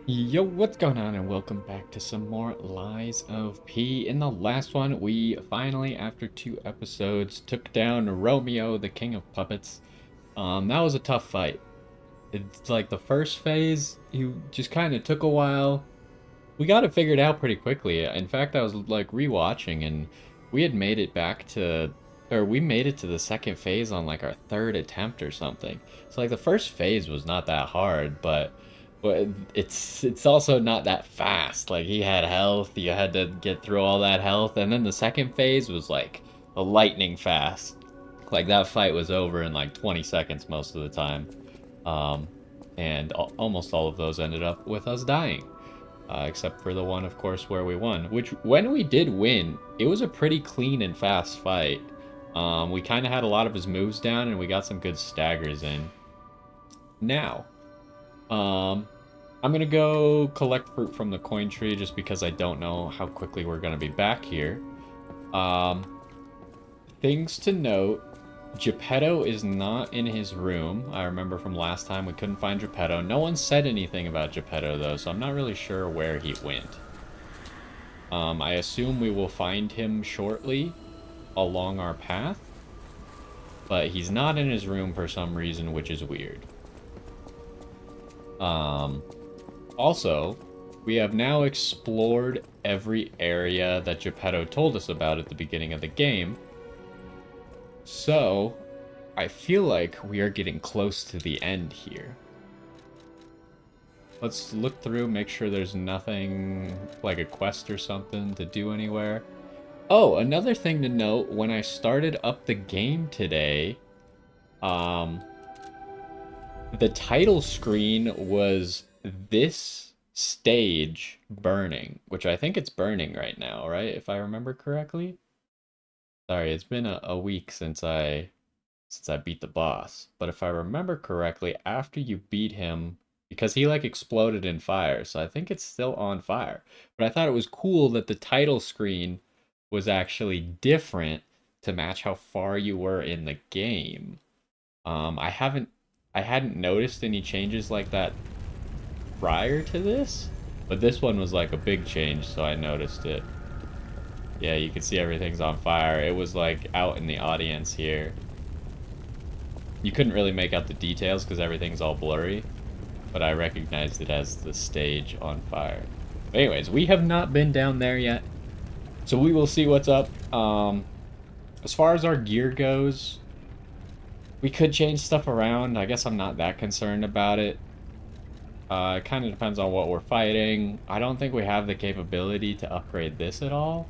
Yo, what's going on, and welcome back to some more Lies of P. In the last one, we finally, after 2 episodes, took down Romeo, the King of Puppets. That was a tough fight. It's like the first phase, you just kind of took a while. We got it figured out pretty quickly. In fact, I was like rewatching, and we had made it back to, or we made it to the second phase on like our third attempt or something. So like the first phase was not that hard, but it's also not that fast. Like he had health, you had to get through all that health, and then the second phase was like a lightning fast. Like that fight was over in like 20 seconds most of the time. Um, and almost all of those ended up with us dying, except for the one, of course, where we won. Which, when we did win, it was a pretty clean and fast fight. We kind of had a lot of his moves down, and we got some good staggers in. Now, um, I'm gonna go collect fruit from the coin tree just because I don't know how quickly we're gonna be back here. Um, Things to note: Geppetto is not in his room. I remember from last time we couldn't find Geppetto. No one said anything about Geppetto though, so I'm not really sure where he went. I assume we will find him shortly along our path, but he's not in his room for some reason, which is weird. Um, Also, we have now explored every area that Geppetto told us about at the beginning of the game. So, I feel like we are getting close to the end here. Let's look through, make sure there's nothing like a quest or something to do anywhere. Oh, another thing to note, when I started up the game today, um, the title screen was this stage burning, which I think it's burning right now, right? If I remember correctly. Sorry, it's been a week since I beat the boss. But if I remember correctly, after you beat him, because he like exploded in fire, so I think it's still on fire. But I thought it was cool that the title screen was actually different to match how far you were in the game. I hadn't noticed any changes like that prior to this, but this one was like a big change, so I noticed it. Yeah, you can see everything's on fire. It was like out in the audience here. You couldn't really make out the details because everything's all blurry, but I recognized it as the stage on fire. But anyways, we have not been down there yet, so we will see what's up. As far as our gear goes, we could change stuff around. I guess I'm not that concerned about it. It kind of depends on what we're fighting. I don't think we have the capability to upgrade this at all,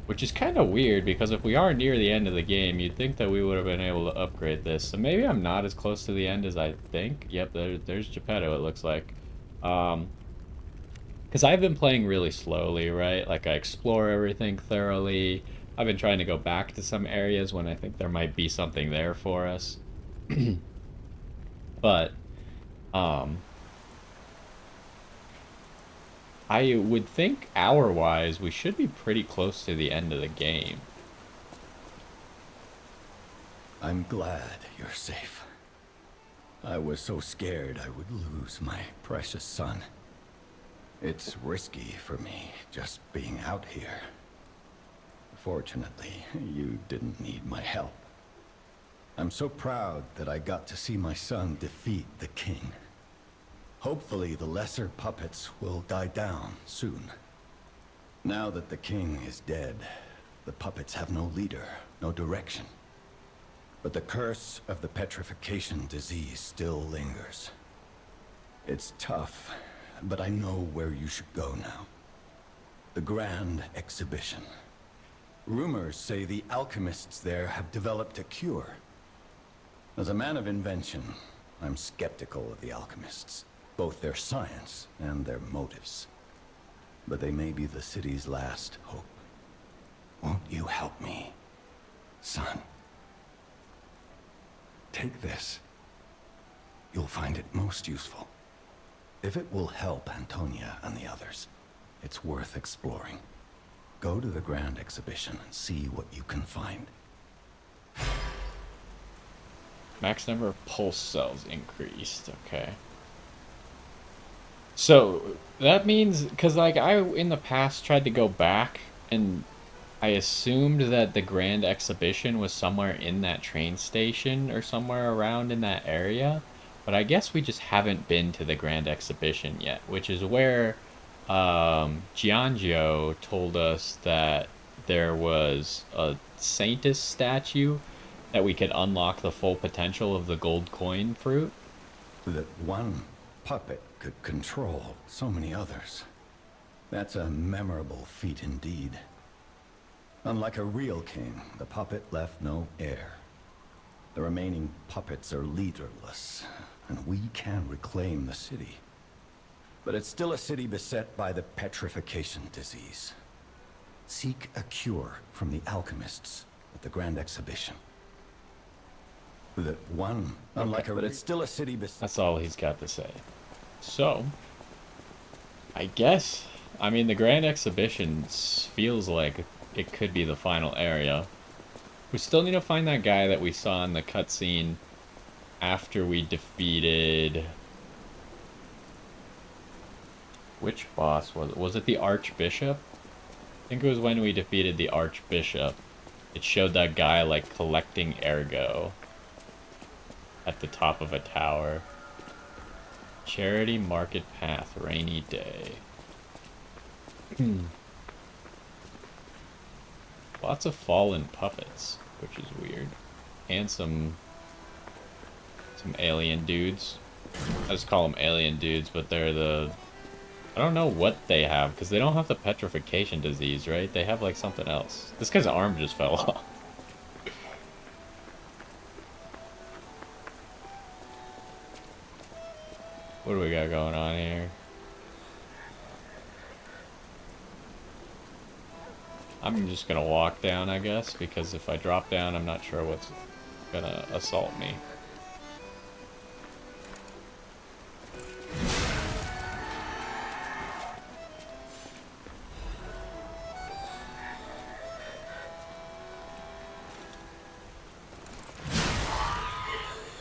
which is kind of weird because if we are near the end of the game, you'd think that we would have been able to upgrade this. So maybe I'm not as close to the end as I think. Yep, there's Geppetto, it looks like. Because I've been playing really slowly, right? Like I explore everything thoroughly. I've been trying to go back to some areas when I think there might be something there for us. But um I would think hour-wise we should be pretty close to the end of the game. I'm glad you're safe. I was so scared I would lose my precious son. It's risky for me just being out here. Fortunately, you didn't need my help. I'm so proud that I got to see my son defeat the king. Hopefully the lesser puppets will die down soon. Now that the king is dead, the puppets have no leader, no direction. But the curse of the petrification disease still lingers. It's tough, but I know where you should go now. The Grand Exhibition. Rumors say the alchemists there have developed a cure. As a man of invention, I'm skeptical of the alchemists, both their science and their motives. But they may be the city's last hope. Won't you help me, son? Take this. You'll find it most useful. If it will help Antonia and the others, it's worth exploring. Go to the Grand Exhibition and see what you can find. Max number of pulse cells increased. Okay. So that means, because like I in the past tried to go back and I assumed that the Grand Exhibition was somewhere in that train station or somewhere around in that area, but I guess we just haven't been to the Grand Exhibition yet, which is where Giangio told us that there was a Saintus statue that we could unlock the full potential of the gold coin fruit. That one puppet could control so many others. That's a memorable feat indeed. Unlike a real king, the puppet left no heir. The remaining puppets are leaderless, and we can reclaim the city. But it's still a city beset by the petrification disease. Seek a cure from the alchemists at the Grand Exhibition. That one, unlike Okay. but it's still a city beset. That's all he's got to say. So, I guess, I mean, the Grand Exhibition feels like it could be the final area. We still need to find that guy that we saw in the cutscene after we defeated... Which boss was it? Was it the Archbishop? I think it was when we defeated the Archbishop. It showed that guy, like, collecting ergo at the top of a tower. Charity Market Path, rainy day. Lots of fallen puppets, which is weird. And some alien dudes. I just call them alien dudes, but they're the... I don't know what they have, because they don't have the petrification disease, right? They have, like, something else. This guy's arm just fell off. What do we got going on here? I'm just gonna walk down, I guess, because if I drop down, I'm not sure what's gonna assault me.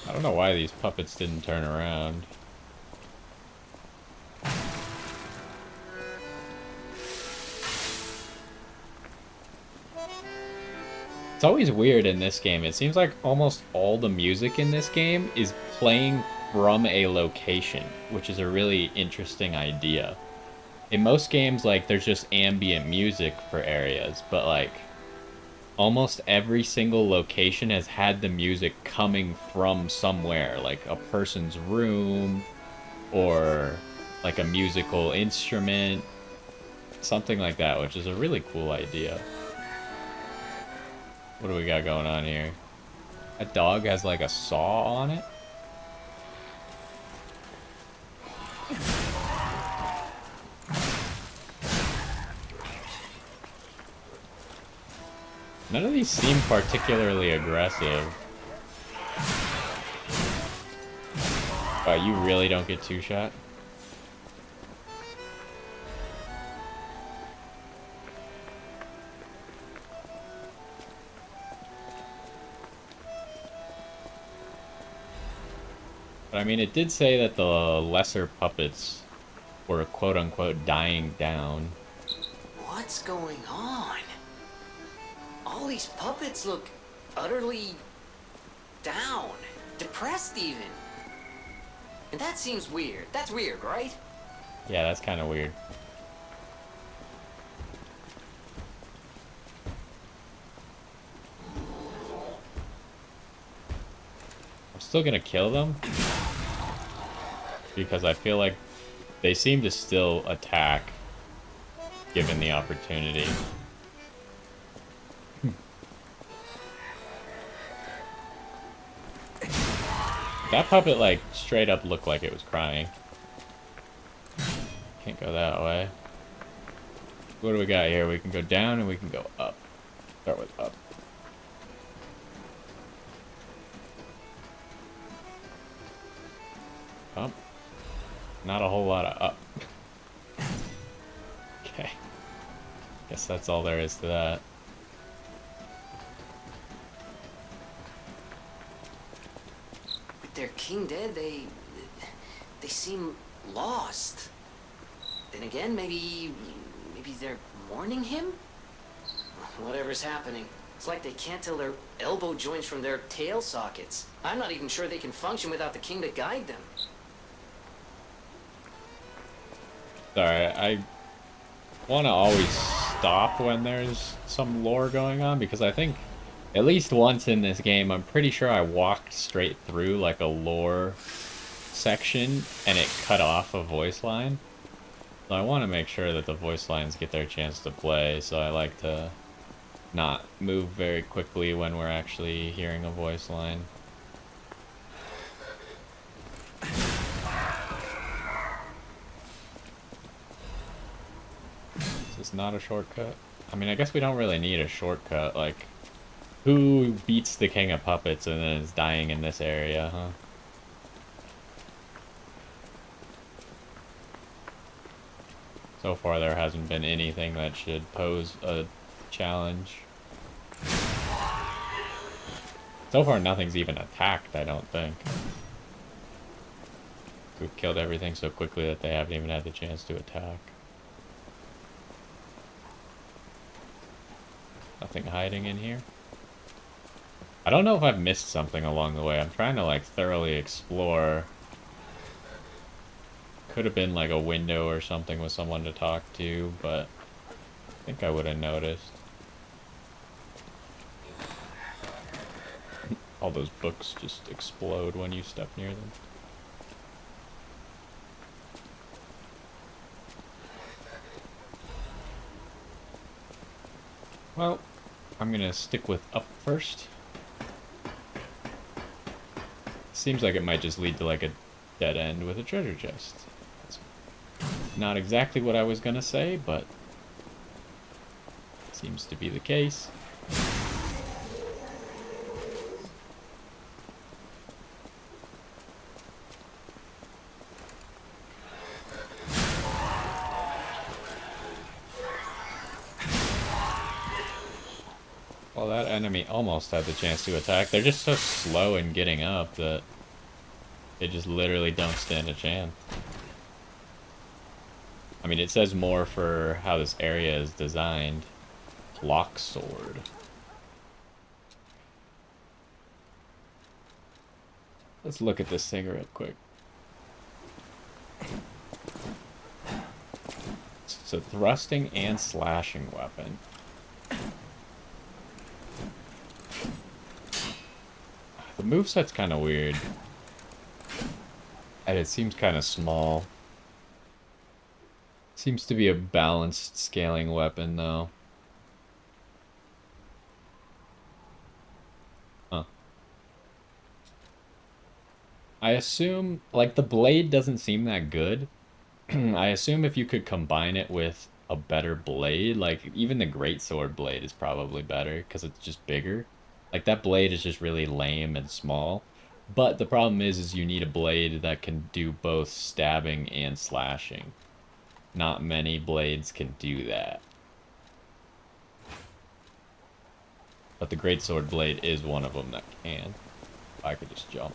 I don't know why these puppets didn't turn around. It's always weird in this game. It seems like almost all the music in this game is playing from a location, which is a really interesting idea. In most games, like, there's just ambient music for areas, but, like, almost every single location has had the music coming from somewhere, like a person's room, or, like, a musical instrument, something like that, which is a really cool idea. What do we got going on here? That dog has like a saw on it. None of these seem particularly aggressive. Wow, you really don't get two-shot? But I mean, it did say that the lesser puppets were quote-unquote dying down. What's going on? All these puppets look utterly down, depressed even. And that seems weird. That's weird, right? Yeah, that's kind of weird. I'm still gonna kill them, because I feel like they seem to still attack given the opportunity. That puppet, like, straight up looked like it was crying. Can't go that way. What do we got here? We can go down and we can go up. Start with up. Up. Not a whole lot of up. Okay. Guess that's all there is to that. With their king dead, they seem lost. Then again, maybe they're warning him? Whatever's happening, it's like they can't tell their elbow joints from their tail sockets. I'm not even sure they can function without the king to guide them. Sorry, I want to always stop when there's some lore going on, because I think at least once in this game, I'm pretty sure I walked straight through like a lore section and it cut off a voice line. So I want to make sure that the voice lines get their chance to play, so I like to not move very quickly when we're actually hearing a voice line. This is not a shortcut. I mean, I guess we don't really need a shortcut. Like, who beats the King of Puppets and then is dying in this area, huh? So far, there hasn't been anything that should pose a challenge. So far, nothing's even attacked, I don't think. We've killed everything so quickly that they haven't even had the chance to attack. Nothing hiding in here. I don't know if I've missed something along the way. I'm trying to, like, thoroughly explore. Could have been, like, a window or something with someone to talk to, but I think I would have noticed. All those books just explode when you step near them. Well, I'm gonna stick with up first. Seems like it might just lead to like a dead end with a treasure chest. That's not exactly what I was gonna say, but seems to be the case. Well, that enemy almost had the chance to attack. They're just so slow in getting up that they just literally don't stand a chance. I mean, it says more for how this area is designed. Lock sword. Let's look at this cigarette quick. It's a thrusting and slashing weapon. The moveset's kind of weird. And it seems kind of small. Seems to be a balanced scaling weapon, though. Huh. I assume, like, the blade doesn't seem that good. I assume if you could combine it with a better blade, like, even the greatsword blade is probably better, because it's just bigger. Like, that blade is just really lame and small. But the problem is you need a blade that can do both stabbing and slashing. Not many blades can do that. But the greatsword blade is one of them that can. I could just jump.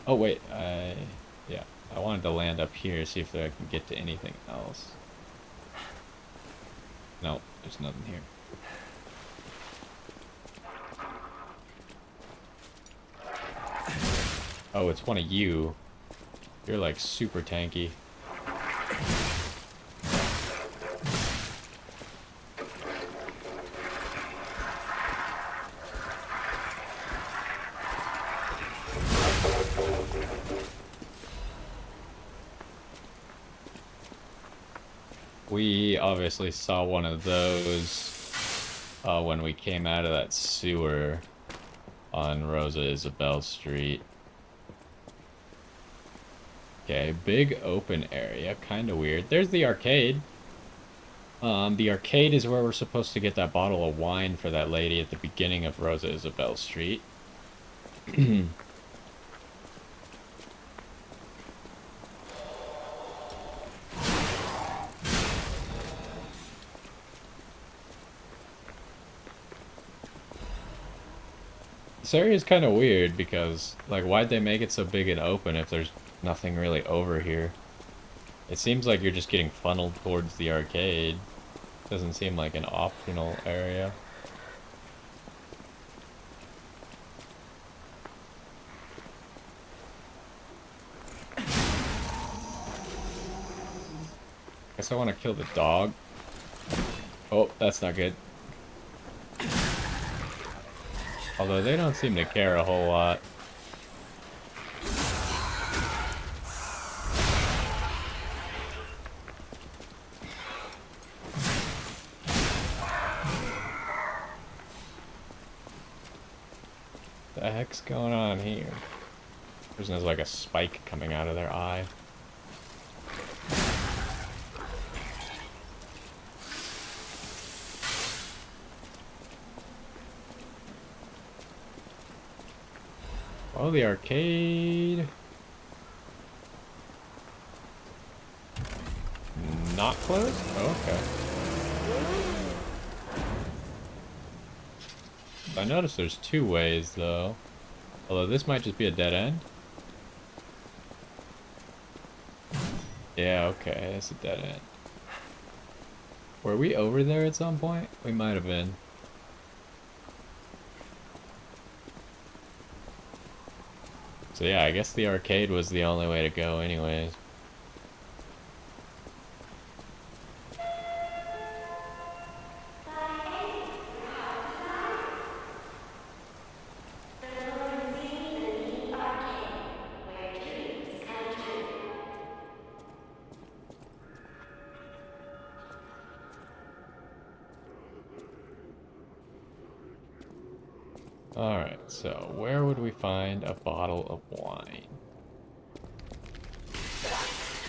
Oh, wait. Yeah. I wanted to land up here, see if I can get to anything else. No, there's nothing here. Oh, it's one of you. You're like super tanky. We obviously saw one of those when we came out of that sewer on Rosa Isabel Street. Okay, big open area, kind of weird. There's the arcade. The arcade is where we're supposed to get that bottle of wine for that lady at the beginning of Rosa Isabel Street. This area is kind of weird because, like, why'd they make it so big and open if there's nothing really over here? It seems like you're just getting funneled towards the arcade. Doesn't seem like an optional area. Guess I want to kill the dog. Oh, that's not good. Although they don't seem to care a whole lot. The heck's going on here? Person has like a spike coming out of their eye. Oh, the arcade. Not closed? Oh, okay. I noticed there's two ways, though. Although this might just be a dead end. Yeah, okay, it's a dead end. Were we over there at some point? We might have been. So yeah, I guess the arcade was the only way to go anyways. Alright, so where would we find a bottle of wine?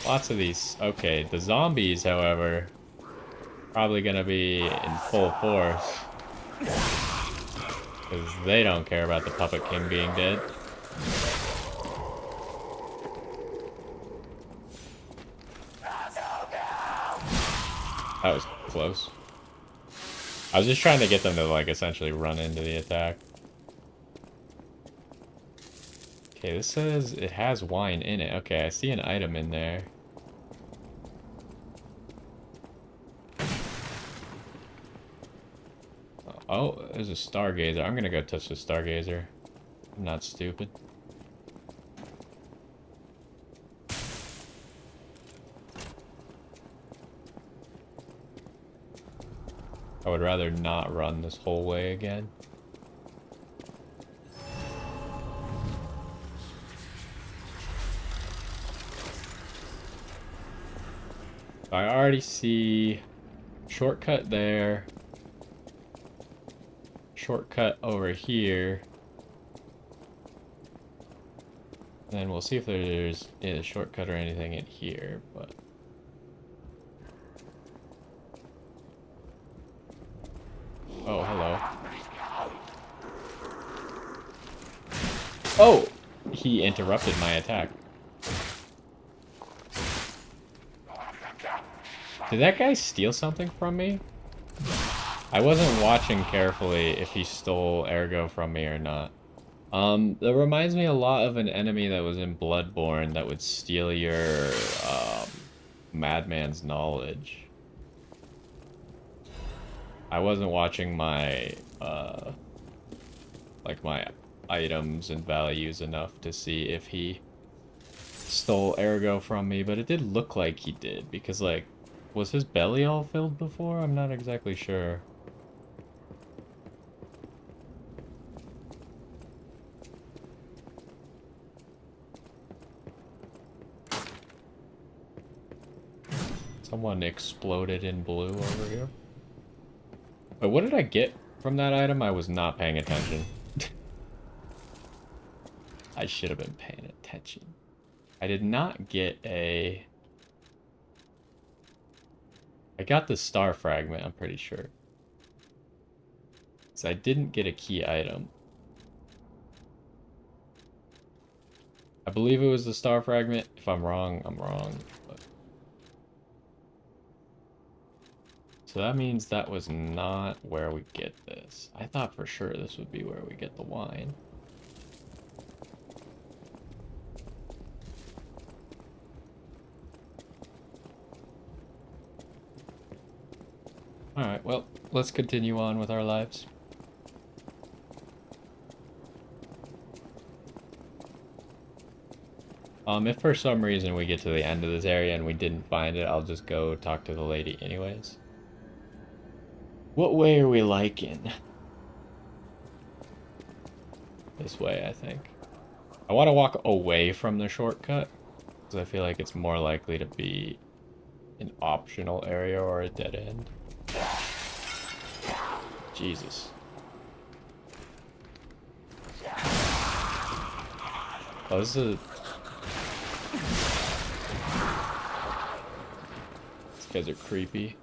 Lots of these. Okay, the zombies, however, probably gonna be in full force. Because they don't care about the Puppet King being dead. That was close. I was just trying to get them to, like, essentially run into the attack. Okay, this says it has wine in it. Okay, I see an item in there. Oh, there's a stargazer. I'm gonna go touch the stargazer. I'm not stupid. I would rather not run this whole way again. I already see shortcut there. Shortcut over here. Then we'll see if there's a shortcut or anything in here, but... Oh, hello. Oh! He interrupted my attack. Did that guy steal something from me? I wasn't watching carefully if he stole Ergo from me or not. That reminds me a lot of an enemy that was in Bloodborne that would steal your, madman's knowledge. I wasn't watching my, like my items and values enough to see if he stole Ergo from me, but it did look like he did, because, like, was his belly all filled before? I'm not exactly sure. Someone exploded in blue over here. But what did I get from that item? I was not paying attention. I should have been paying attention. I did not get a... I got the star fragment, I'm pretty sure. So I didn't get a key item. I believe it was the star fragment. If I'm wrong, I'm wrong. But... So that means that was not where we get this. I thought for sure this would be where we get the wine. Alright, well, let's continue on with our lives. If for some reason we get to the end of this area and we didn't find it, I'll just go talk to the lady anyways. What way are we liking? This way, I think. I want to walk away from the shortcut, because I feel like it's more likely to be an optional area or a dead end. Jesus. Oh, this is... These guys are creepy.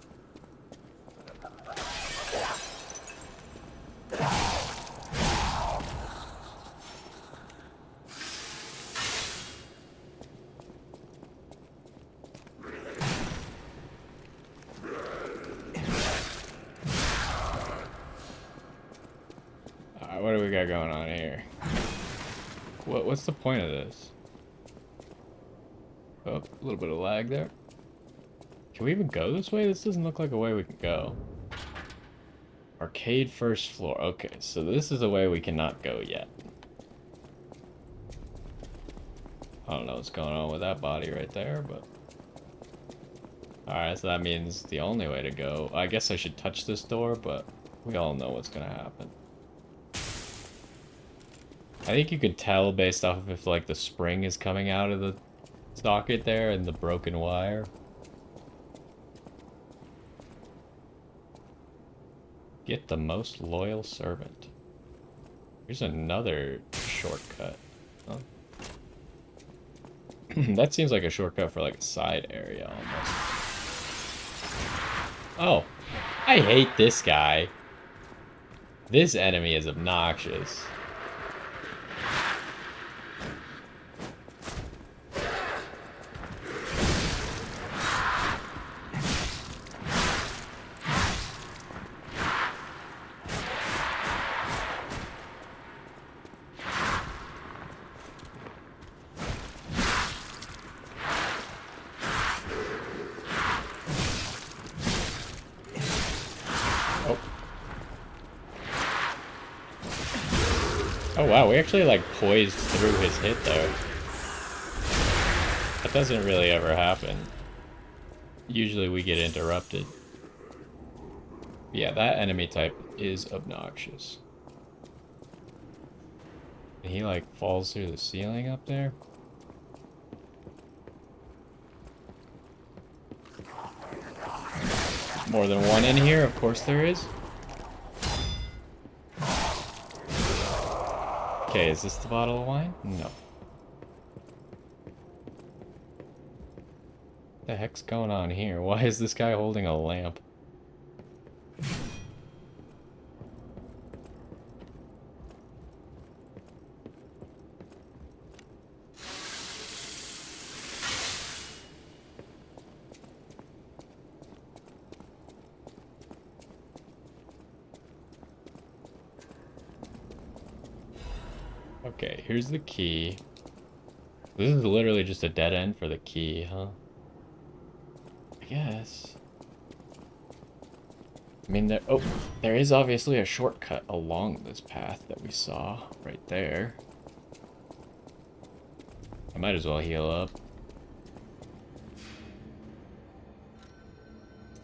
Alright, what do we got going on here? What's the point of this? Oh, a little bit of lag there. Can we even go this way? This doesn't look like a way we can go. Arcade first floor. Okay, so this is a way we cannot go yet. I don't know what's going on with that body right there, but... Alright, so that means the only way to go... I guess I should touch this door, but we all know what's gonna happen. I think you can tell based off of if, like, the spring is coming out of the socket there and the broken wire. Get the most loyal servant. Here's another shortcut. Huh? That seems like a shortcut for, like, a side area, almost. Oh. I hate this guy. This enemy is obnoxious. Oh wow, we actually like poised through his hit there. That doesn't really ever happen. Usually we get interrupted. Yeah, that enemy type is obnoxious. And he like falls through the ceiling up there. More than one in here, of course there is. Okay, is this the bottle of wine? No. What the heck's going on here? Why is this guy holding a lamp? Okay, here's the key. This is literally just a dead end for the key, huh? I guess. I mean, there is obviously a shortcut along this path that we saw right there. I might as well heal up.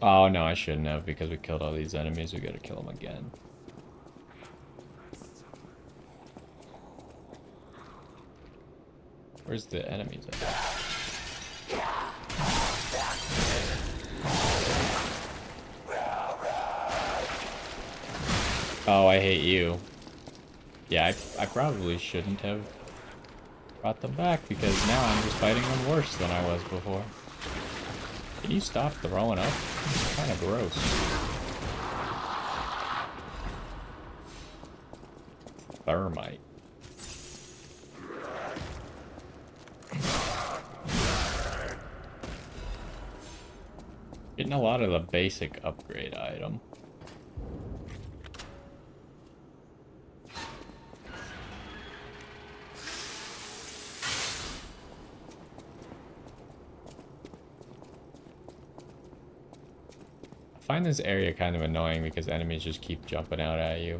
Oh, no, I shouldn't have, because we killed all these enemies. We gotta kill them again. Where's the enemies at? Oh, I hate you. Yeah, I probably shouldn't have brought them back, because now I'm just fighting them worse than I was before. Can you stop throwing up? It's kind of gross. Thermite. Getting a lot of the basic upgrade item. find this area kind of annoying because enemies just keep jumping out at you.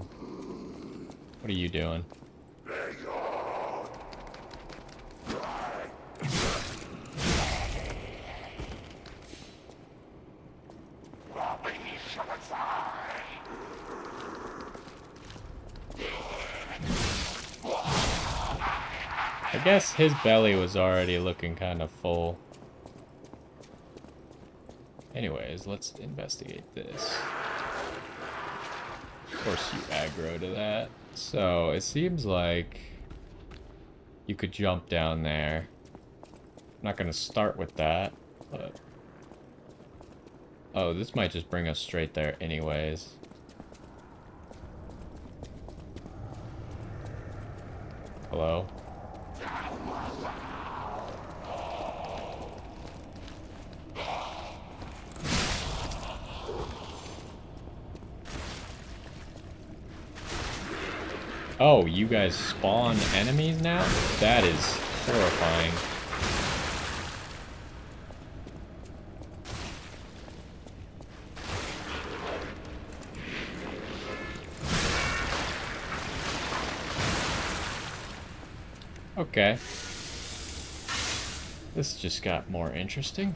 What are you doing? I guess his belly was already looking kind of full. Anyways, let's investigate this. Of course you aggro to that. So, it seems like you could jump down there. I'm not gonna start with that, but... Oh, this might just bring us straight there anyways. Hello? Oh, you guys spawn enemies now? That is horrifying. Okay. This just got more interesting.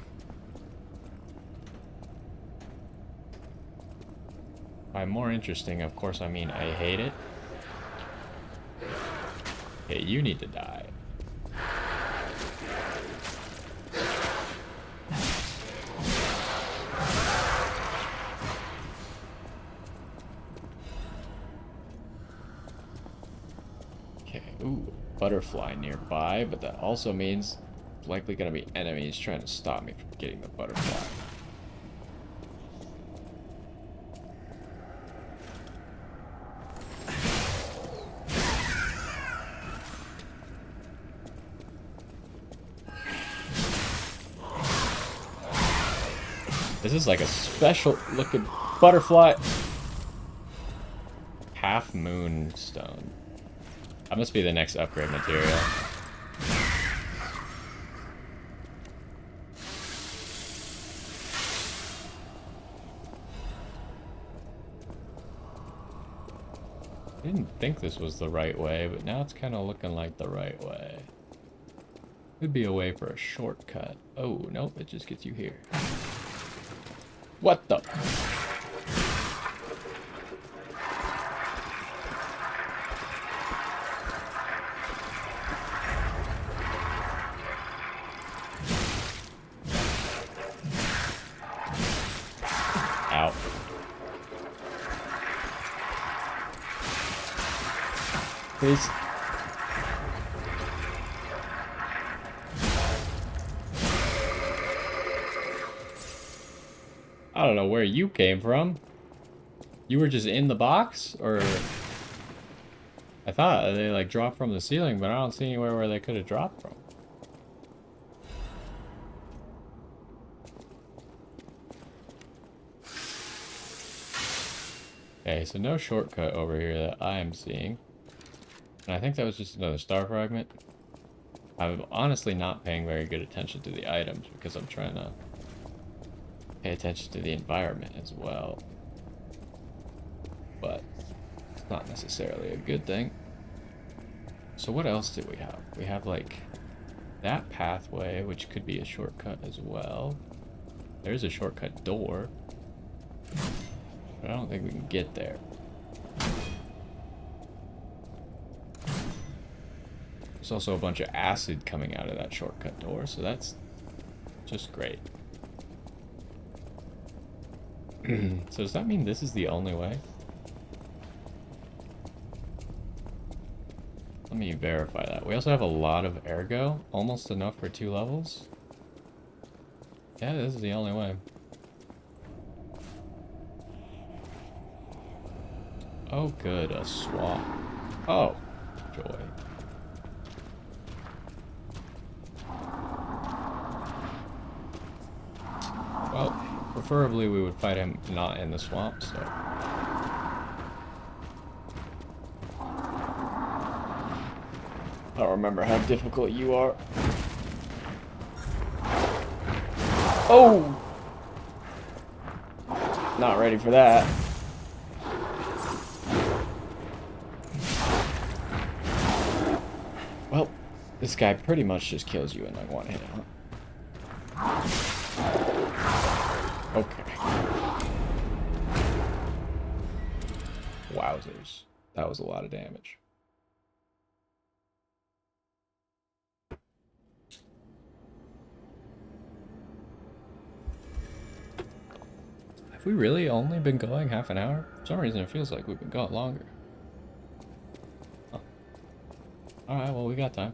By more interesting, of course, I mean I hate it. Okay, you need to die. Okay, ooh, butterfly nearby, but that also means there's likely gonna be enemies trying to stop me from getting the butterfly. This is like a special looking butterfly. Half moon stone. That must be the next upgrade material. I didn't think this was the right way, but now it's kind of looking like the right way. Could be a way for a shortcut. Oh, nope, it just gets you here. What the? Ow. Please. I don't know where you came from. You were just in the box, or... I thought they like dropped from the ceiling, but I don't see anywhere where they could have dropped from. Okay, so no shortcut over here that I am seeing. And I think that was just another star fragment. I'm honestly not paying very good attention to the items because I'm trying to pay attention to the environment as well. But it's not necessarily a good thing. So what else do we have? We have like that pathway, which could be a shortcut as well. There's a shortcut door. But I don't think we can get there. There's also a bunch of acid coming out of that shortcut door, so that's just great. So does that mean this is the only way? Let me verify that. We also have a lot of ergo, almost enough for 2 levels. Yeah, this is the only way. Oh good, a swamp. Oh, joy. Well, preferably we would fight him not in the swamp, so... I don't remember how difficult you are. Oh! Not ready for that. Well, this guy pretty much just kills you in like one hit, huh? Okay. Wowzers. That was a lot of damage. Have we really only been going half an hour? For some reason it feels like we've been going longer. Huh. Alright, well we got time.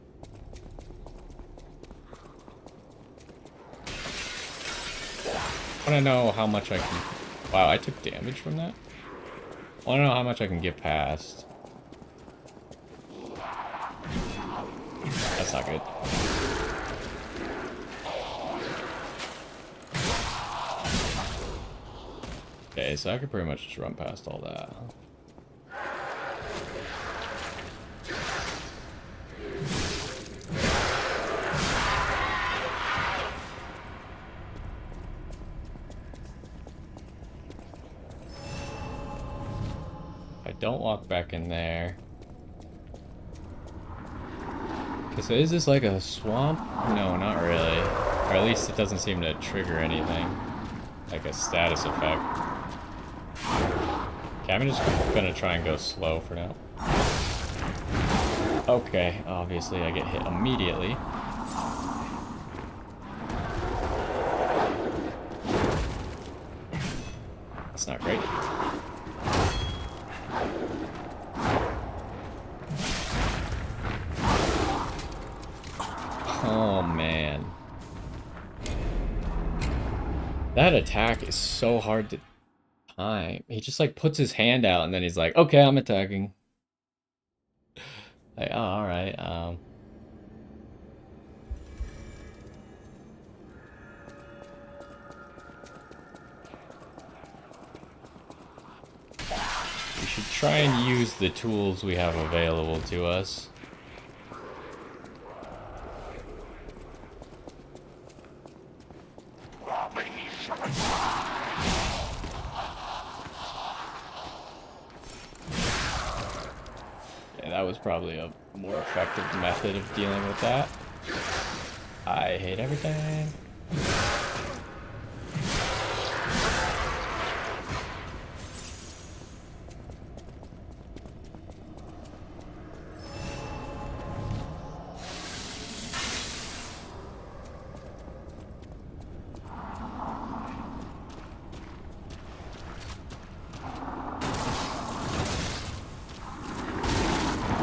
I want to know how much I can... Wow, I took damage from that? I want to know how much I can get past. That's not good. Okay, so I could pretty much just run past all that. Don't walk back in there. Okay, so is this like a swamp? No, not really. Or at least it doesn't seem to trigger anything. Like a status effect. Okay, I'm just gonna try and go slow for now. Okay, obviously I get hit immediately. That's not great. Oh, man. That attack is so hard to time. He just, like, puts his hand out, and then he's like, okay, I'm attacking. Like, oh, alright, we should try and use the tools we have available to us. That was probably a more effective method of dealing with that. I hate everything.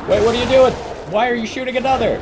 Wait, what are you doing? Why are you shooting another?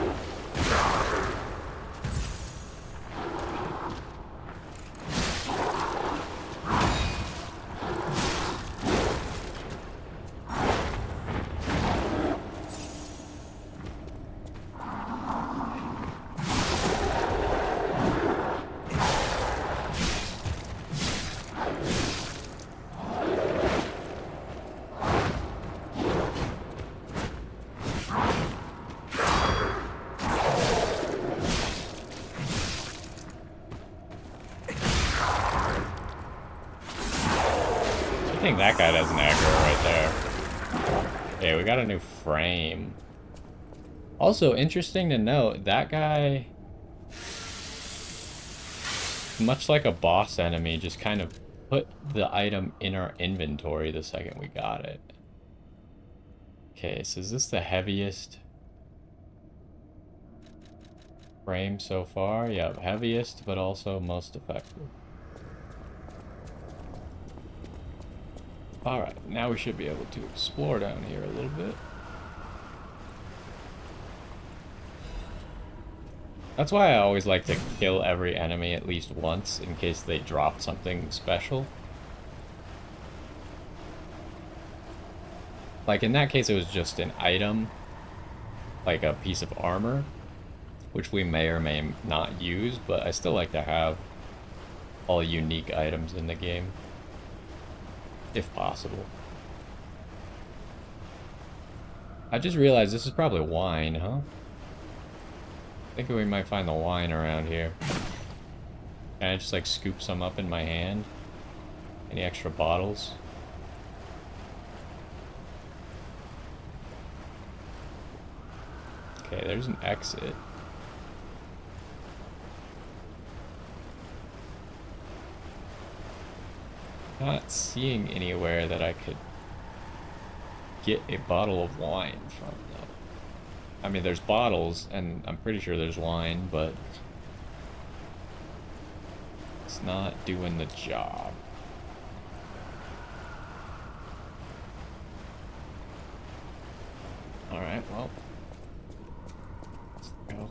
I think that guy does an aggro right there. Okay, we got a new frame. Also, interesting to note, that guy, much like a boss enemy, just kind of put the item in our inventory the second we got it. Okay, so is this the heaviest frame so far? Yeah, heaviest, but also most effective. Alright, now we should be able to explore down here a little bit. That's why I always like to kill every enemy at least once, in case they drop something special. Like in that case it was just an item, like a piece of armor, which we may or may not use, but I still like to have all unique items in the game. If possible. I just realized this is probably wine, huh? I think we might find the wine around here. Can I just like scoop some up in my hand? Any extra bottles? Okay, there's an exit. Not seeing anywhere that I could get a bottle of wine from, though. I mean, there's bottles, and I'm pretty sure there's wine, but it's not doing the job. Alright, well. Let's go.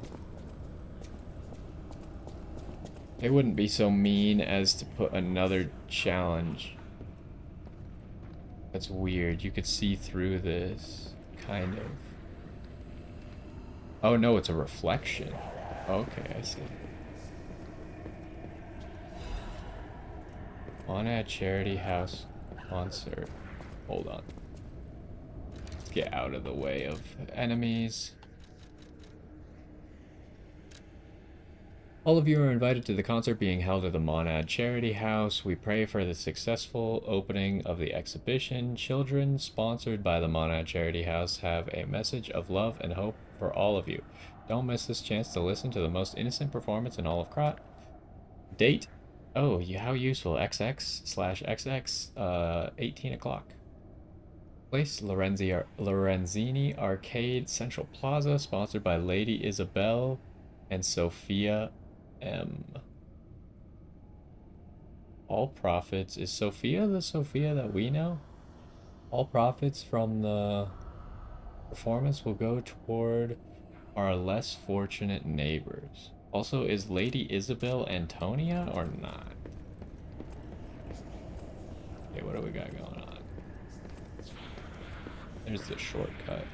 They wouldn't be so mean as to put another challenge. That's weird. You could see through this, kind of. Oh no, it's a reflection. Okay, I see. Monad Charity House concert. Hold on. Let's get out of the way of enemies. All of you are invited to the concert being held at the Monad Charity House. We pray for the successful opening of the exhibition. Children, sponsored by the Monad Charity House, have a message of love and hope for all of you. Don't miss this chance to listen to the most innocent performance in all of Krot. Date. Oh, how useful. XX/XX, 18 o'clock. Place, Lorenzini Arcade, Central Plaza, sponsored by Lady Isabel and Sophia M. All profits. Is Sophia the Sophia that we know? All profits from the performance will go toward our less fortunate neighbors. Also, is Lady Isabel Antonia or not? Okay, what do we got going on? There's the shortcut.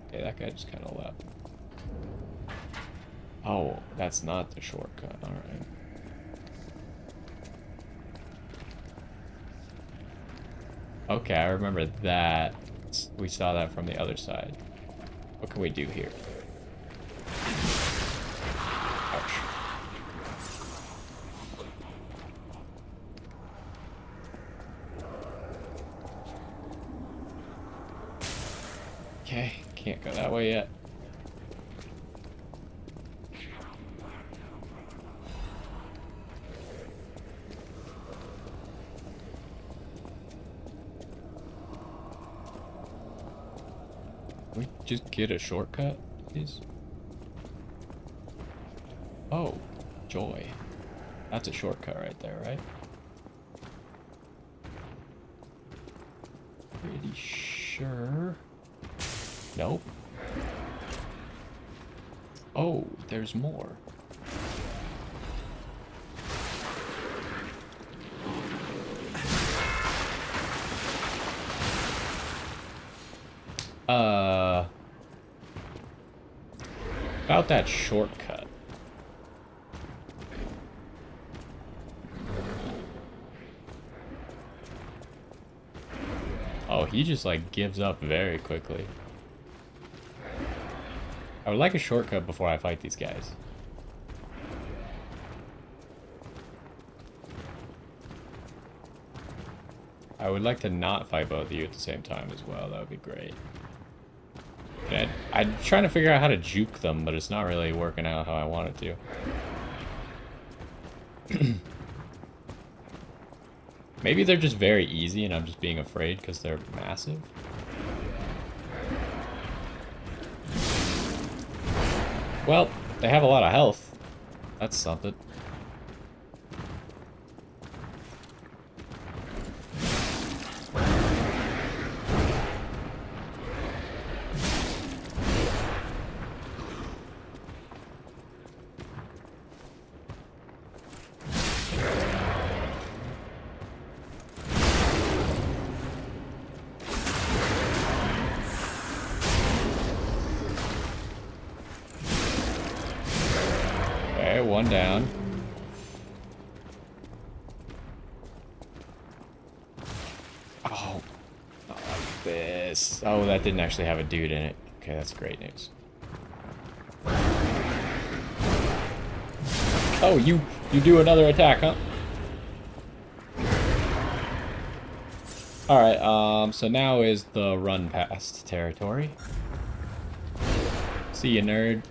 Okay, that guy just kind of left. Oh, that's not the shortcut. Alright. Okay, I remember that. We saw that from the other side. What can we do here? Ouch. Okay, can't go that way yet. Can we just get a shortcut, please? Oh, joy. That's a shortcut right there, right? Pretty sure. Nope. Oh, there's more. About that shortcut. Oh, he just like gives up very quickly. I would like a shortcut before I fight these guys. I would like to not fight both of you at the same time as well. That would be great. And I'm trying to figure out how to juke them, but it's not really working out how I want it to. Maybe they're just very easy and I'm just being afraid because they're massive. Well, they have a lot of health. That's something. One down. Oh, not like this. Oh, that didn't actually have a dude in it. Okay, that's great news. Oh, you do another attack, huh? Alright, so now is the run past territory. See ya, nerd.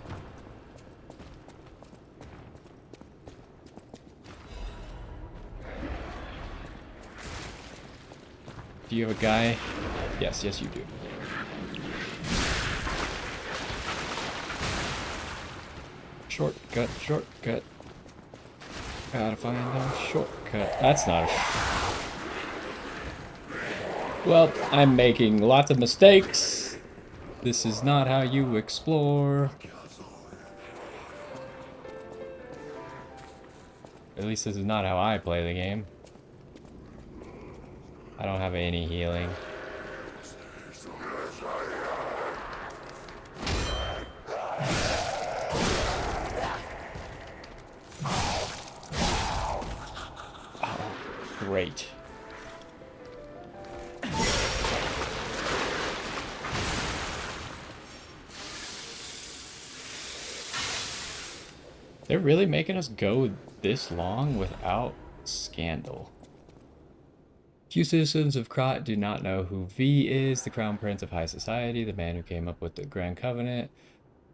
Do you have a guy? Yes, yes you do. Shortcut, shortcut. Gotta find a shortcut. That's not a Well, I'm making lots of mistakes. This is not how you explore. At least this is not how I play the game. I don't have any healing. Oh, great. They're really making us go this long without scandal. Few citizens of Krat do not know who V is, the crown prince of high society, the man who came up with the Grand Covenant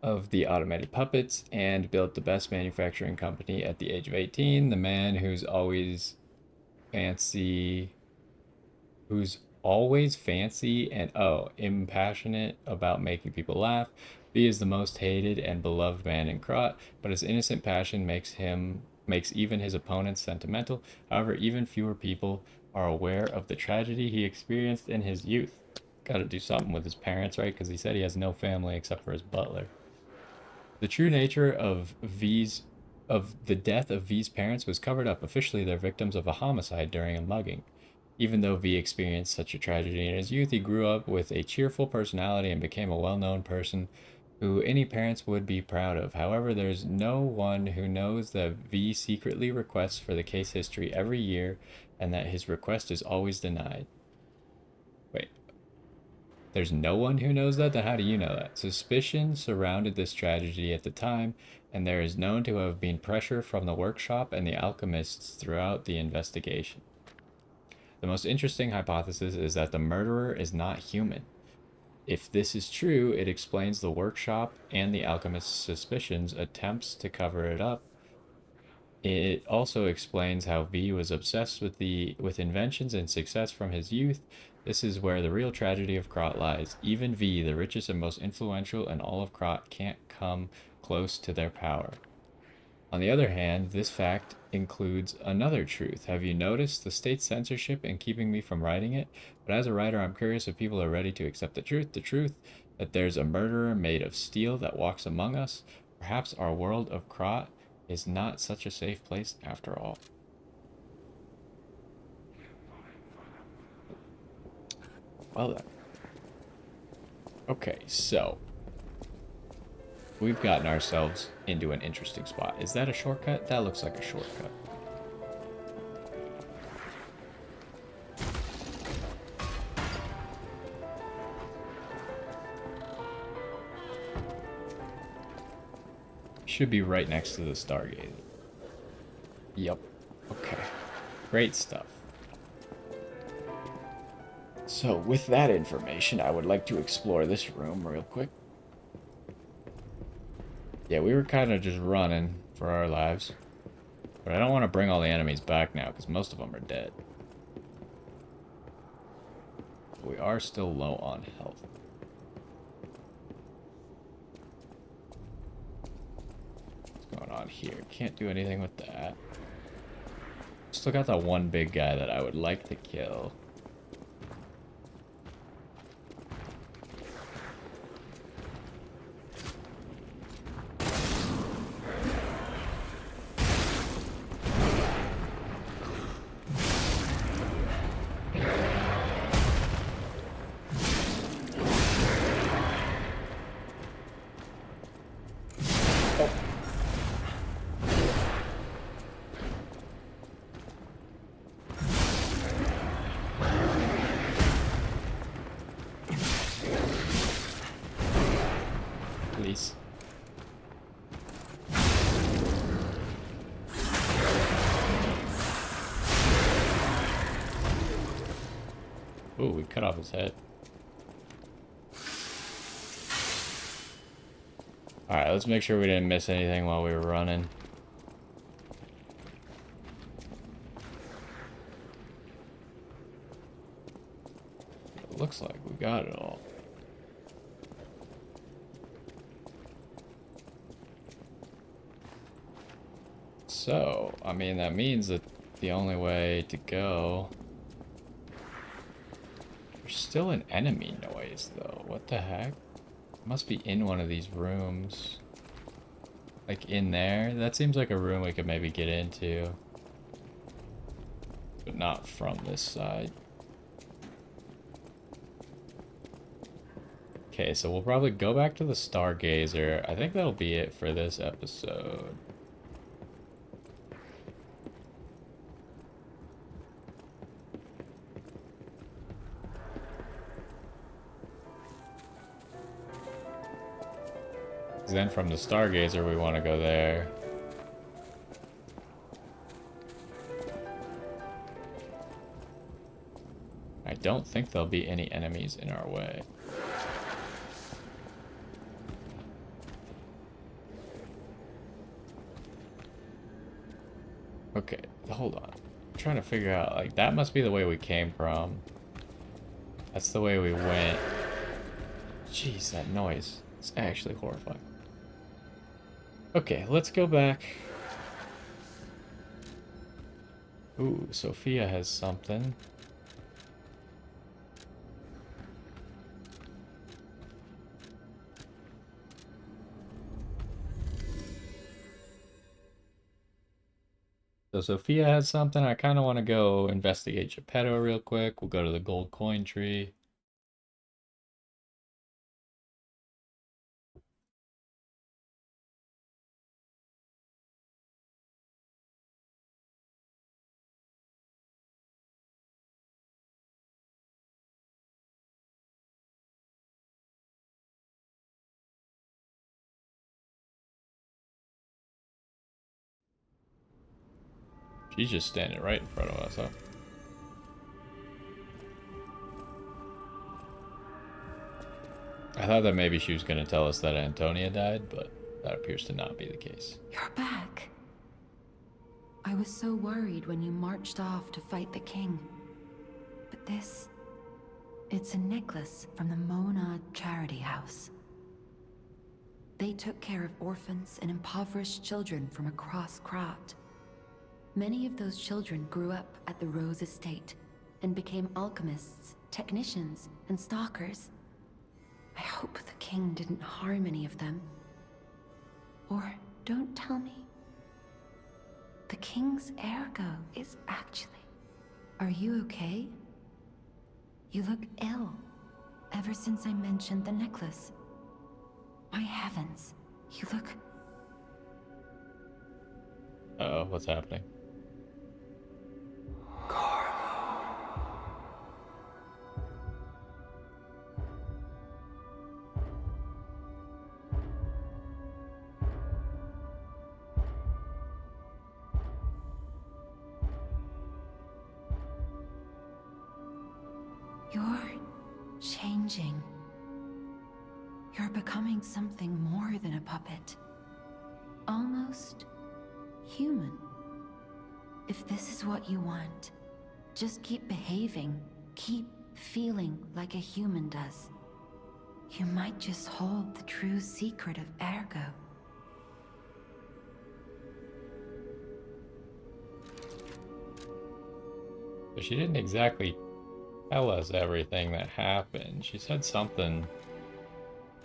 of the automated puppets and built the best manufacturing company at the age of 18, the man who's always fancy, and impassionate about making people laugh. V is the most hated and beloved man in Krat, but his innocent passion makes even his opponents sentimental. However, even fewer people are aware of the tragedy he experienced in his youth. Got to do something with his parents, right? Because he said he has no family except for his butler. The true nature of the death of V's parents was covered up. Officially, they're victims of a homicide during a mugging. Even though V experienced such a tragedy in his youth, he grew up with a cheerful personality and became a well-known person who any parents would be proud of. However, there's no one who knows that V secretly requests for the case history every year and that his request is always denied. Wait, there's no one who knows that? Then how do you know that? Suspicion surrounded this tragedy at the time, and there is known to have been pressure from the workshop and the alchemists throughout the investigation. The most interesting hypothesis is that the murderer is not human. If this is true, it explains the workshop and the alchemist's suspicions, attempts to cover it up. It also explains how V was obsessed with inventions and success from his youth. This is where the real tragedy of Krat lies. Even V, the richest and most influential in all of Krat, can't come close to their power. On the other hand, this fact includes another truth. Have you noticed the state's censorship in keeping me from writing it? But as a writer, I'm curious if people are ready to accept the truth that there's a murderer made of steel that walks among us. Perhaps our world of Krat is not such a safe place after all. Well then. Okay, so we've gotten ourselves into an interesting spot. Is that a shortcut? That looks like a shortcut. Should be right next to the Stargate. Yep. Okay. Great stuff. So with that information, I would like to explore this room real quick. Yeah, we were kind of just running for our lives. But I don't want to bring all the enemies back now, because most of them are dead. We are still low on health. What's going on here? Can't do anything with that. Still got that one big guy that I would like to kill. Ooh, we cut off his head. Alright, let's make sure we didn't miss anything while we were running. It looks like we got it all. So, I mean, that means that the only way to go... There's still an enemy noise, though. What the heck? It must be in one of these rooms. Like, in there? That seems like a room we could maybe get into. But not from this side. Okay, so we'll probably go back to the Stargazer. I think that'll be it for this episode. Then from the Stargazer, we want to go there. I don't think there'll be any enemies in our way. Okay, hold on. I'm trying to figure out, like, that must be the way we came from. That's the way we went. Jeez, that noise. It's actually horrifying. Okay, let's go back. Ooh, Sophia has something. So Sophia has something. I kind of want to go investigate Geppetto real quick. We'll go to the gold coin tree. She's just standing right in front of us, huh? I thought that maybe she was going to tell us that Antonia died, but that appears to not be the case. You're back. I was so worried when you marched off to fight the king. But this... it's a necklace from the Mona Charity House. They took care of orphans and impoverished children from across Krat. Many of those children grew up at the Rose Estate and became alchemists, technicians, and stalkers. I hope the king didn't harm any of them. Or don't tell me. The king's ergo is actually... Are you okay? You look ill, ever since I mentioned the necklace. My heavens, you look... Uh-oh, what's happening? You're changing. You're becoming something more than a puppet. Almost human. If this is what you want, just keep behaving, keep feeling like a human does. You might just hold the true secret of ergo. But she didn't exactly tell us everything that happened. She said something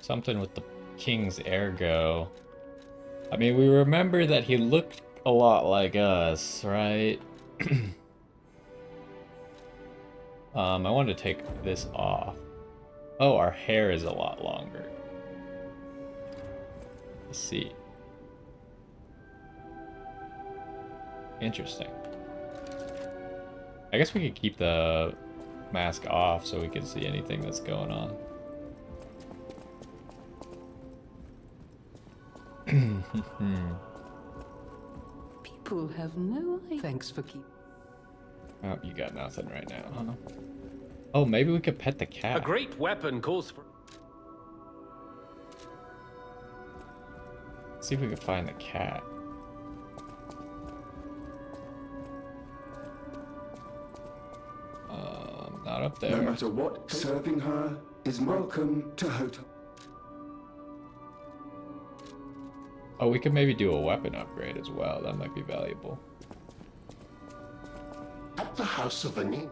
with the king's ergo. I mean, we remember that he looked a lot like us, right? I wanted to take this off. Oh, our hair is a lot longer. Let's see. Interesting. I guess we could keep the mask off so we can see anything that's going on. People have no idea. Thanks for keeping. Oh, you got nothing right now, huh? Oh, maybe we could pet the A cat. great weapon calls for... See if we can find the cat. Not up there. No matter what, serving her is welcome to Hotel. Oh, we could maybe do a weapon upgrade as well. That might be valuable. At the House of Anin.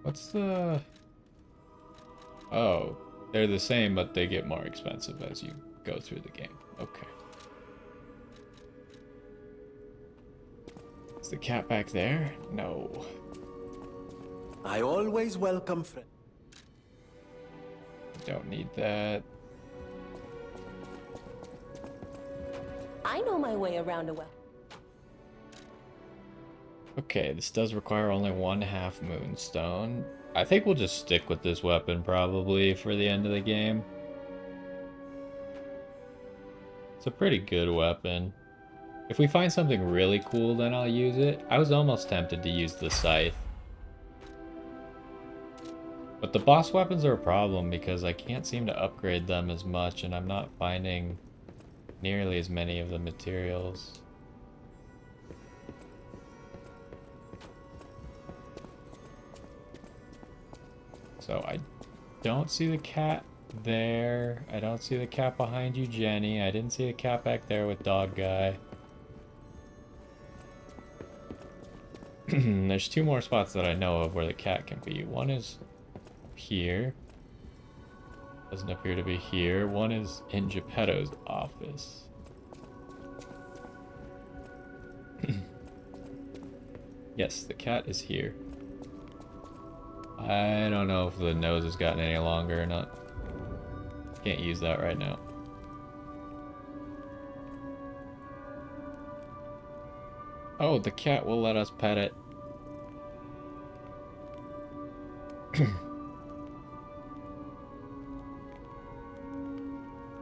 What's the... Oh, they're the same, but they get more expensive as you go through the game. Okay. Is the cat back there? No. I always welcome friends. Don't need that. I know my way around a well. Okay, this does require only 1/2 moonstone. I think we'll just stick with this weapon probably for the end of the game. It's a pretty good weapon. If we find something really cool, then I'll use it. I was almost tempted to use the scythe. But the boss weapons are a problem because I can't seem to upgrade them as much and I'm not finding nearly as many of the materials. So I don't see the cat there. I don't see the cat behind you, Jenny. I didn't see the cat back there with dog guy. There's 2 more spots that I know of where the cat can be. One is here. Doesn't appear to be here. One is in Geppetto's office. Yes, the cat is here. I don't know if the nose has gotten any longer or not. Can't use that right now. Oh, the cat will let us pet it.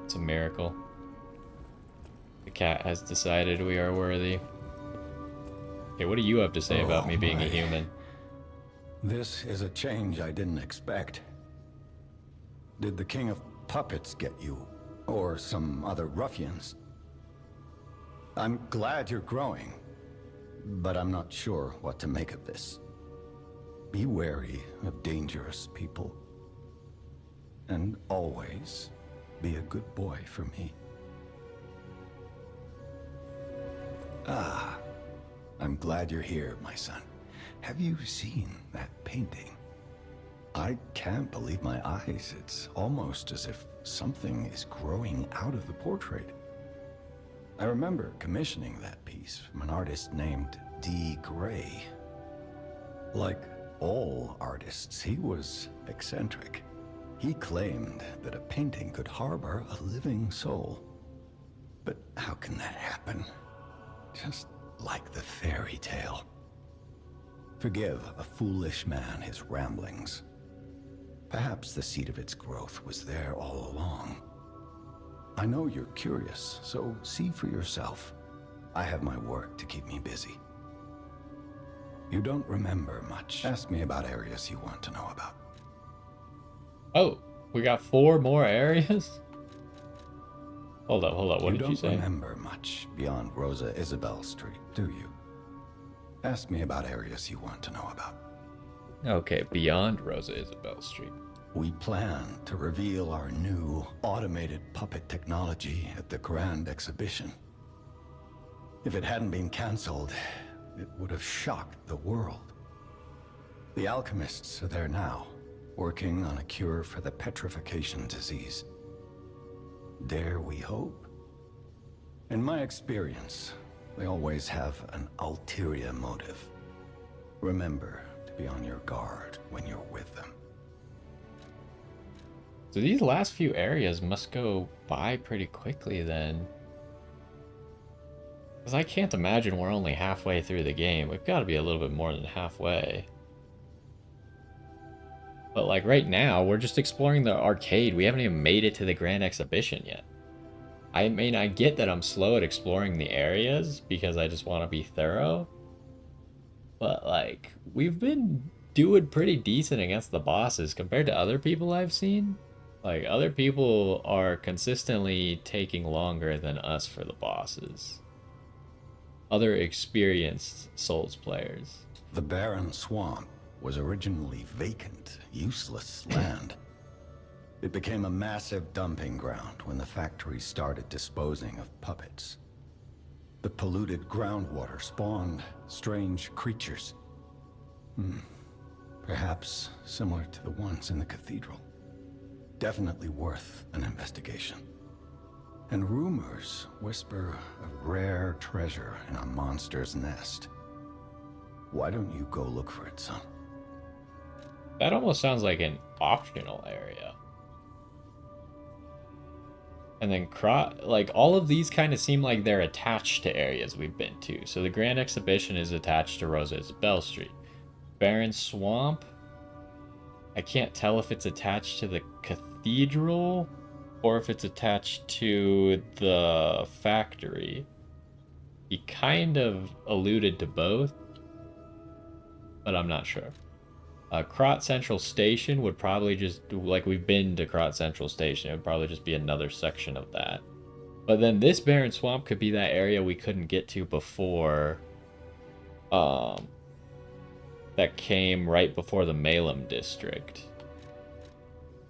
It's a miracle. The cat has decided we are worthy. Okay, what do you have to say about me being a human? This is a change I didn't expect. Did the King of Puppets get you? Or some other ruffians? I'm glad you're growing, but I'm not sure what to make of this. Be wary of dangerous people. And always be a good boy for me. Ah, I'm glad you're here, my son. Have you seen that painting? I can't believe my eyes. It's almost as if something is growing out of the portrait. I remember commissioning that piece from an artist named D. Gray. Like all artists, he was eccentric. He claimed that a painting could harbor a living soul. But how can that happen? Just like the fairy tale. Forgive a foolish man his ramblings. Perhaps the seed of its growth was there all along. I know you're curious, so see for yourself. I have my work to keep me busy. You don't remember much. Ask me about areas you want to know about. Oh, we got 4 more areas? Hold up, what did you say? You don't remember much beyond Rosa Isabel Street, do you? Ask me about areas you want to know about. Okay, beyond Rosa Isabel Street. We plan to reveal our new automated puppet technology at the Grand Exhibition. If it hadn't been cancelled, it would have shocked the world. The alchemists are there now, working on a cure for the petrification disease. Dare we hope? In my experience, they always have an ulterior motive. Remember to be on your guard when you're with them. So these last few areas must go by pretty quickly then. Because I can't imagine we're only halfway through the game. We've got to be a little bit more than halfway. But like right now, we're just exploring the arcade. We haven't even made it to the Grand Exhibition yet. I mean, I get that I'm slow at exploring the areas because I just want to be thorough. But, like, we've been doing pretty decent against the bosses compared to other people I've seen. Like, other people are consistently taking longer than us for the bosses. Other experienced Souls players. The barren swamp was originally vacant, useless land. It became a massive dumping ground when the factory started disposing of puppets. The polluted groundwater spawned strange creatures. Perhaps similar to the ones in the cathedral. Definitely worth an investigation. And rumors whisper of rare treasure in a monster's nest. Why don't you go look for it, son? That almost sounds like an optional area. And then, like, all of these kind of seem like they're attached to areas we've been to. So the Grand Exhibition is attached to Rosa Isabelle Street. Barren Swamp, I can't tell if it's attached to the cathedral or if it's attached to the factory. He kind of alluded to both, but I'm not sure. Krot Central Station would probably just, like, we've been to Krot Central Station, it would probably just be another section of that. But then this Barren Swamp could be that area we couldn't get to before, that came right before the Malum District.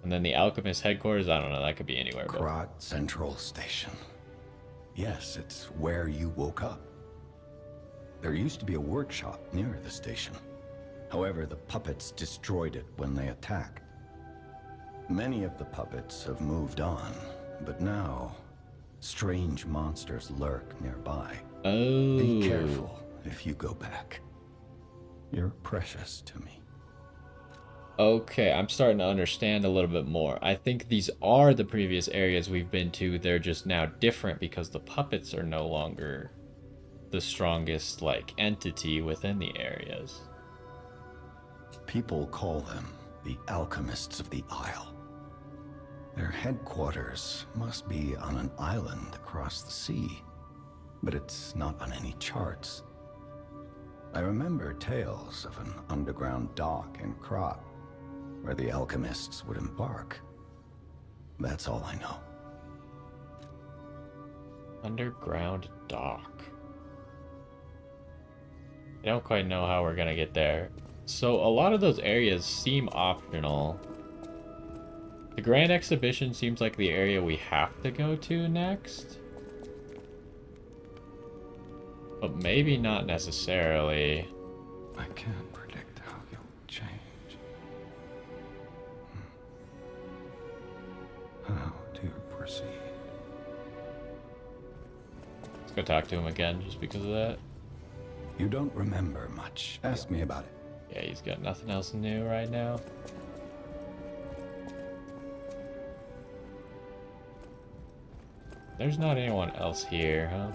And then the Alchemist Headquarters, I don't know, that could be anywhere. Krot Central Station. Yes, it's where you woke up. There used to be a workshop near the station. However, the puppets destroyed it when they attacked. Many of the puppets have moved on, but now, strange monsters lurk nearby. Oh. Be careful if you go back. You're precious to me. Okay, I'm starting to understand a little bit more. I think these are the previous areas we've been to. They're just now different because the puppets are no longer the strongest, like, entity within the areas. People call them the Alchemists of the Isle. Their headquarters must be on an island across the sea, but it's not on any charts. I remember tales of an underground dock in Krot, where the alchemists would embark. That's all I know. Underground dock. I don't quite know how we're gonna get there. So a lot of those areas seem optional. The Grand Exhibition seems like the area we have to go to next. But maybe not necessarily. I can't predict how you'll change. How to proceed? Let's go talk to him again just because of that. You don't remember much. Ask me about it. Yeah, he's got nothing else new right now. There's not anyone else here, huh?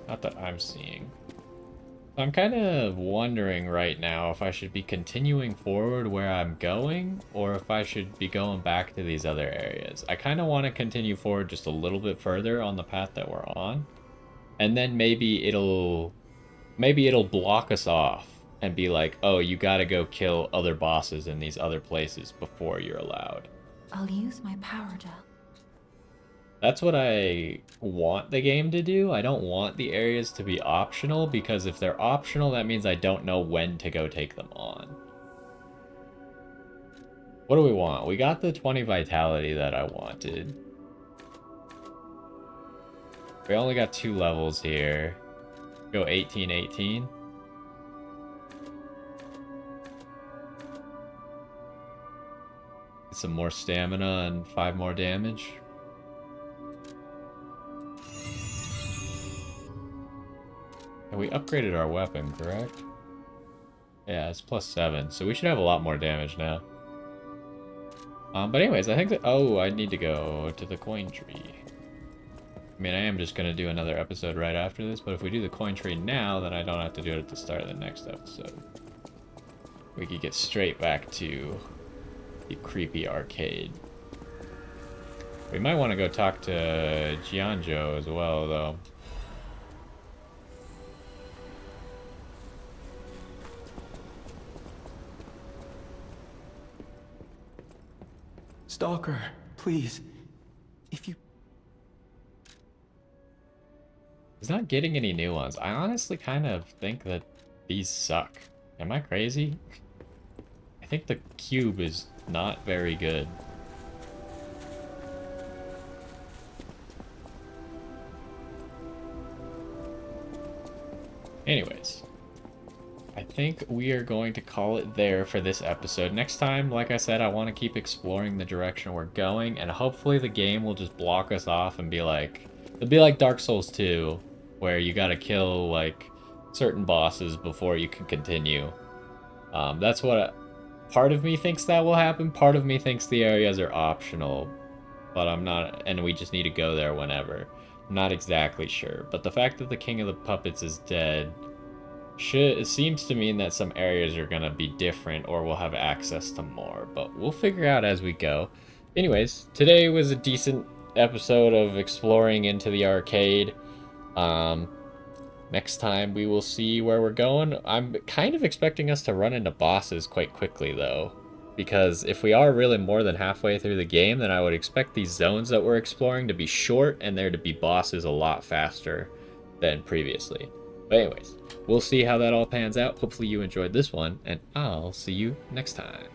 Not that I'm seeing. I'm kind of wondering right now if I should be continuing forward where I'm going or if I should be going back to these other areas. I kind of want to continue forward just a little bit further on the path that we're on. And then maybe it'll block us off and be like, oh, you gotta go kill other bosses in these other places before you're allowed. I'll use my power gel. That's what I want the game to do. I don't want the areas to be optional, because if they're optional, that means I don't know when to go take them on. What do we want? We got the 20 vitality that I wanted. We only got 2 levels here. Go 18, 18. Get some more stamina and 5 more damage. And we upgraded our weapon, correct? Yeah, it's +7, so we should have a lot more damage now. But anyways, I think that... Oh, I need to go to the coin tree. I mean, I am just going to do another episode right after this, but if we do the coin tree now, then I don't have to do it at the start of the next episode. we could get straight back to the creepy arcade. We might want to go talk to Jianzhou as well, though. Stalker, please. If you... He's not getting any new ones. I honestly kind of think that these suck. Am I crazy? I think the cube is not very good. Anyways, I think we are going to call it there for this episode. Next time, like I said, I want to keep exploring the direction we're going, and hopefully the game will just block us off and be like, it'll be like Dark Souls 2, where you gotta kill like certain bosses before you can continue. That's what part of me thinks that will happen. Part of me thinks the areas are optional, but I'm not, and we just need to go there whenever. I'm not exactly sure, but the fact that the King of the Puppets is dead it seems to mean that some areas are gonna be different, or we'll have access to more, but we'll figure out as we go. Anyways, today was a decent episode of exploring into the arcade. Next time we will see where we're going. I'm kind of expecting us to run into bosses quite quickly, though, because if we are really more than halfway through the game, then I would expect these zones that we're exploring to be short and there to be bosses a lot faster than previously. But anyways, we'll see how that all pans out. Hopefully you enjoyed this one, and I'll see you next time.